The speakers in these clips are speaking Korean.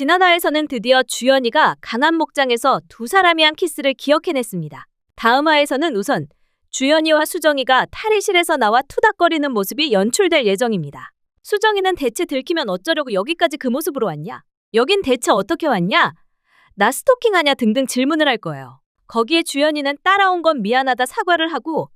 지난화에서는 드디어 주연이가 강한 목장에서 두 사람이 한 키스를 기억해냈습니다. 다음 화에서는 우선 주연이와 수정이가 탈의실에서 나와 투닥거리는 모습이 연출될 예정입니다. 수정이는 대체 들키면 어쩌려고 여기까지 그 모습으로 왔냐? 여긴 대체 어떻게 왔냐? 나 스토킹하냐 등등 질문을 할 거예요. 거기에 주연이는 따라온 건 미안하다 사과를 하고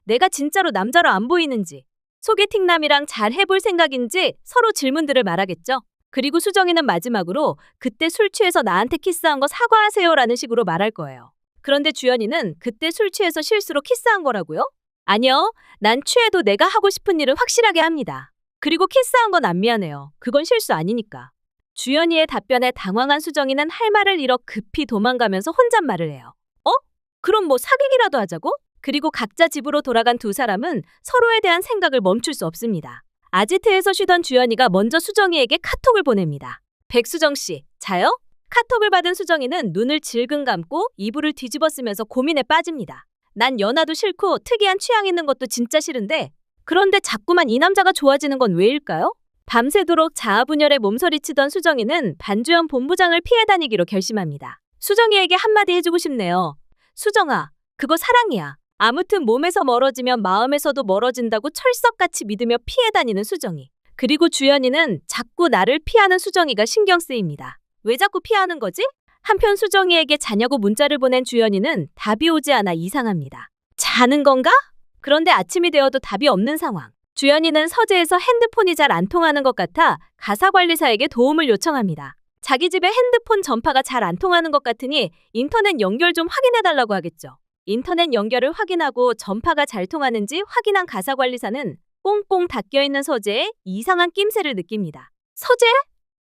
내가 진짜로 남자로 안 보이는지 소개팅남이랑 잘 해볼 생각인지 서로 질문들을 말하겠죠. 그리고 수정이는 마지막으로 그때 술 취해서 나한테 키스한 거 사과하세요라는 식으로 말할 거예요. 그런데 주연이는 그때 술 취해서 실수로 키스한 거라고요? 아니요. 난 취해도 내가 하고 싶은 일을 확실하게 합니다. 그리고 키스한 건 안 미안해요. 그건 실수 아니니까. 주연이의 답변에 당황한 수정이는 할 말을 잃어 급히 도망가면서 혼잣말을 해요. 그럼 뭐 사귀기라도 하자고? 그리고 각자 집으로 돌아간 두 사람은 서로에 대한 생각을 멈출 수 없습니다. 아지트에서 쉬던 주연이가 먼저 수정이에게 카톡을 보냅니다. 백수정 씨, 자요? 카톡을 받은 수정이는 눈을 질끈 감고 이불을 뒤집어 쓰면서 고민에 빠집니다. 난 연하도 싫고 특이한 취향 있는 것도 진짜 싫은데 그런데 자꾸만 이 남자가 좋아지는 건 왜일까요? 밤새도록 자아분열에 몸서리치던 수정이는 반주연 본부장을 피해 다니기로 결심합니다. 수정이에게 한마디 해주고 싶네요. 수정아, 그거 사랑이야. 아무튼 몸에서 멀어지면 마음에서도 멀어진다고 철석같이 믿으며 피해 다니는 수정이. 그리고 주연이는 자꾸 나를 피하는 수정이가 신경 쓰입니다. 왜 자꾸 피하는 거지? 한편 수정이에게 자냐고 문자를 보낸 주연이는 답이 오지 않아 이상합니다. 자는 건가? 그런데 아침이 되어도 답이 없는 상황. 주연이는 서재에서 핸드폰이 잘 안 통하는 것 같아 가사관리사에게 도움을 요청합니다. 자기 집에 핸드폰 전파가 잘 안 통하는 것 같으니 인터넷 연결 좀 확인해달라고 하겠죠. 인터넷 연결을 확인하고 전파가 잘 통하는지 확인한 가사관리사는 꽁꽁 닫혀있는 서재에 이상한 낌새를 느낍니다. 서재?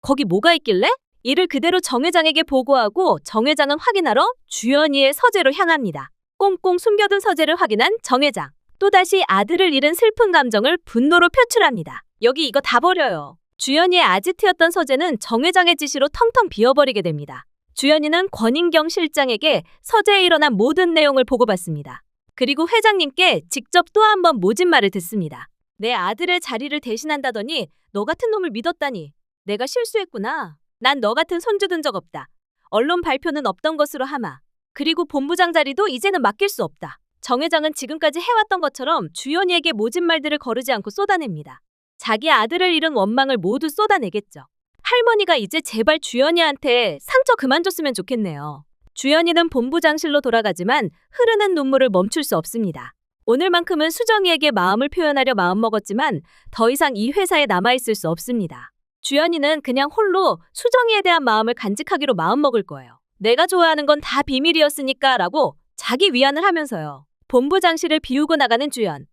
거기 뭐가 있길래? 이를 그대로 정 회장에게 보고하고 정 회장은 확인하러 주연이의 서재로 향합니다. 꽁꽁 숨겨둔 서재를 확인한 정 회장. 또다시 아들을 잃은 슬픈 감정을 분노로 표출합니다. 여기 이거 다 버려요. 주연이의 아지트였던 서재는 정 회장의 지시로 텅텅 비어버리게 됩니다. 주연이는 권인경 실장에게 서재에 일어난 모든 내용을 보고받습니다. 그리고 회장님께 직접 또 한 번 모진 말을 듣습니다. 내 아들의 자리를 대신한다더니 너 같은 놈을 믿었다니. 내가 실수했구나. 난 너 같은 손주 둔 적 없다. 언론 발표는 없던 것으로 하마. 그리고 본부장 자리도 이제는 맡길 수 없다. 정 회장은 지금까지 해왔던 것처럼 주연이에게 모진 말들을 거르지 않고 쏟아냅니다. 자기 아들을 잃은 원망을 모두 쏟아내겠죠. 할머니가 이제 제발 주연이한테 상처 그만 줬으면 좋겠네요. 주연이는 본부장실로 돌아가지만 흐르는 눈물을 멈출 수 없습니다. 오늘만큼은 수정이에게 마음을 표현하려 마음먹었지만 더 이상 이 회사에 남아있을 수 없습니다. 주연이는 그냥 홀로 수정이에 대한 마음을 간직하기로 마음먹을 거예요. 내가 좋아하는 건 다 비밀이었으니까 라고 자기 위안을 하면서요. 본부장실을 비우고 나가는 주연.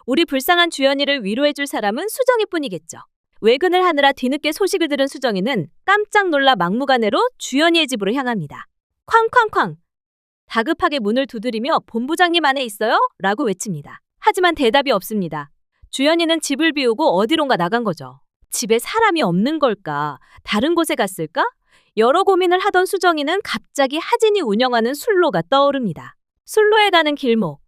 우리 불쌍한 주연이를 위로해줄 사람은 수정이뿐이겠죠. 외근을 하느라 뒤늦게 소식을 들은 수정이는 깜짝 놀라 막무가내로 주연이의 집으로 향합니다. 쾅쾅쾅! 다급하게 문을 두드리며 본부장님 안에 있어요? 라고 외칩니다. 하지만 대답이 없습니다. 주연이는 집을 비우고 어디론가 나간 거죠. 집에 사람이 없는 걸까? 다른 곳에 갔을까? 여러 고민을 하던 수정이는 갑자기 하진이 운영하는 술로가 떠오릅니다. 술로에 가는 길목.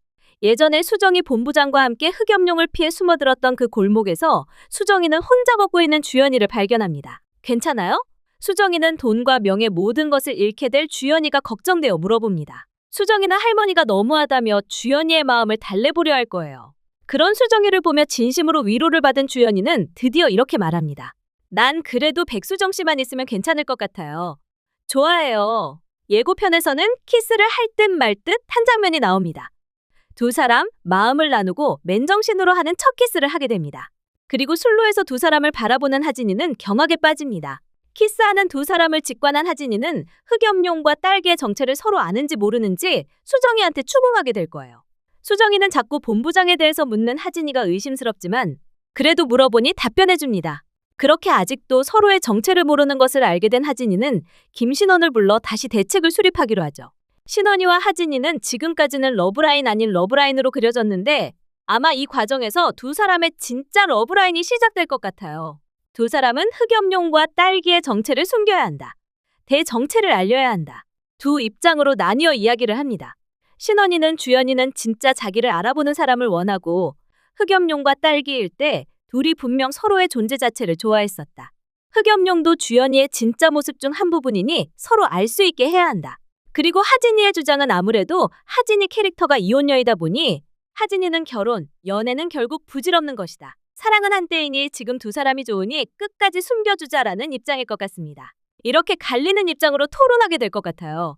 예전에 수정이 본부장과 함께 흑염룡을 피해 숨어들었던 그 골목에서 수정이는 혼자 걷고 있는 주연이를 발견합니다. 괜찮아요? 수정이는 돈과 명예 모든 것을 잃게 될 주연이가 걱정되어 물어봅니다. 수정이는 할머니가 너무하다며 주연이의 마음을 달래보려 할 거예요. 그런 수정이를 보며 진심으로 위로를 받은 주연이는 드디어 이렇게 말합니다. 난 그래도 백수정 씨만 있으면 괜찮을 것 같아요. 좋아해요. 예고편에서는 키스를 할 듯 말 듯 한 장면이 나옵니다. 두 사람 마음을 나누고 맨정신으로 하는 첫 키스를 하게 됩니다. 그리고 술로에서 두 사람을 바라보는 하진이는 경악에 빠집니다. 키스하는 두 사람을 직관한 하진이는 흑염룡과 딸기의 정체를 서로 아는지 모르는지 수정이한테 추궁하게 될 거예요. 수정이는 자꾸 본부장에 대해서 묻는 하진이가 의심스럽지만 그래도 물어보니 답변해줍니다. 그렇게 아직도 서로의 정체를 모르는 것을 알게 된 하진이는 김신원을 불러 다시 대책을 수립하기로 하죠. 신원이와 하진이는 지금까지는 러브라인 아닌 러브라인으로 그려졌는데 아마 이 과정에서 두 사람의 진짜 러브라인이 시작될 것 같아요. 두 사람은 흑염룡과 딸기의 정체를 숨겨야 한다. 대정체를 알려야 한다. 두 입장으로 나뉘어 이야기를 합니다. 신원이는 주연이는 진짜 자기를 알아보는 사람을 원하고 흑염룡과 딸기일 때 둘이 분명 서로의 존재 자체를 좋아했었다. 흑염룡도 주연이의 진짜 모습 중 한 부분이니 서로 알 수 있게 해야 한다. 그리고 하진이의 주장은 아무래도 하진이 캐릭터가 이혼녀이다 보니 하진이는 결혼, 연애는 결국 부질없는 것이다. 사랑은 한때이니 지금 두 사람이 좋으니 끝까지 숨겨주자라는 입장일 것 같습니다. 이렇게 갈리는 입장으로 토론하게 될 것 같아요.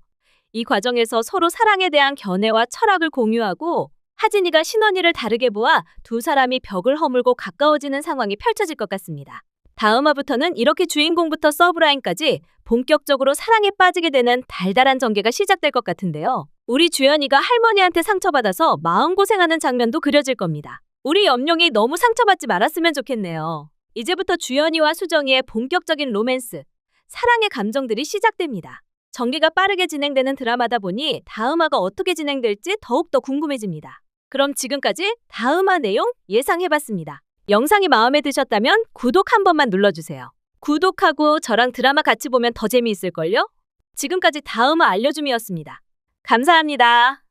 이 과정에서 서로 사랑에 대한 견해와 철학을 공유하고 하진이가 신원이를 다르게 보아 두 사람이 벽을 허물고 가까워지는 상황이 펼쳐질 것 같습니다. 다음 화부터는 이렇게 주인공부터 서브라인까지 본격적으로 사랑에 빠지게 되는 달달한 전개가 시작될 것 같은데요. 우리 주연이가 할머니한테 상처받아서 마음고생하는 장면도 그려질 겁니다. 우리 염룡이 너무 상처받지 말았으면 좋겠네요. 이제부터 주연이와 수정이의 본격적인 로맨스, 사랑의 감정들이 시작됩니다. 전개가 빠르게 진행되는 드라마다 보니 다음화가 어떻게 진행될지 더욱더 궁금해집니다. 그럼 지금까지 다음화 내용 예상해봤습니다. 영상이 마음에 드셨다면 구독 한 번만 눌러주세요. 구독하고 저랑 드라마 같이 보면 더 재미있을걸요? 지금까지 다음화 알려줌이었습니다. 감사합니다.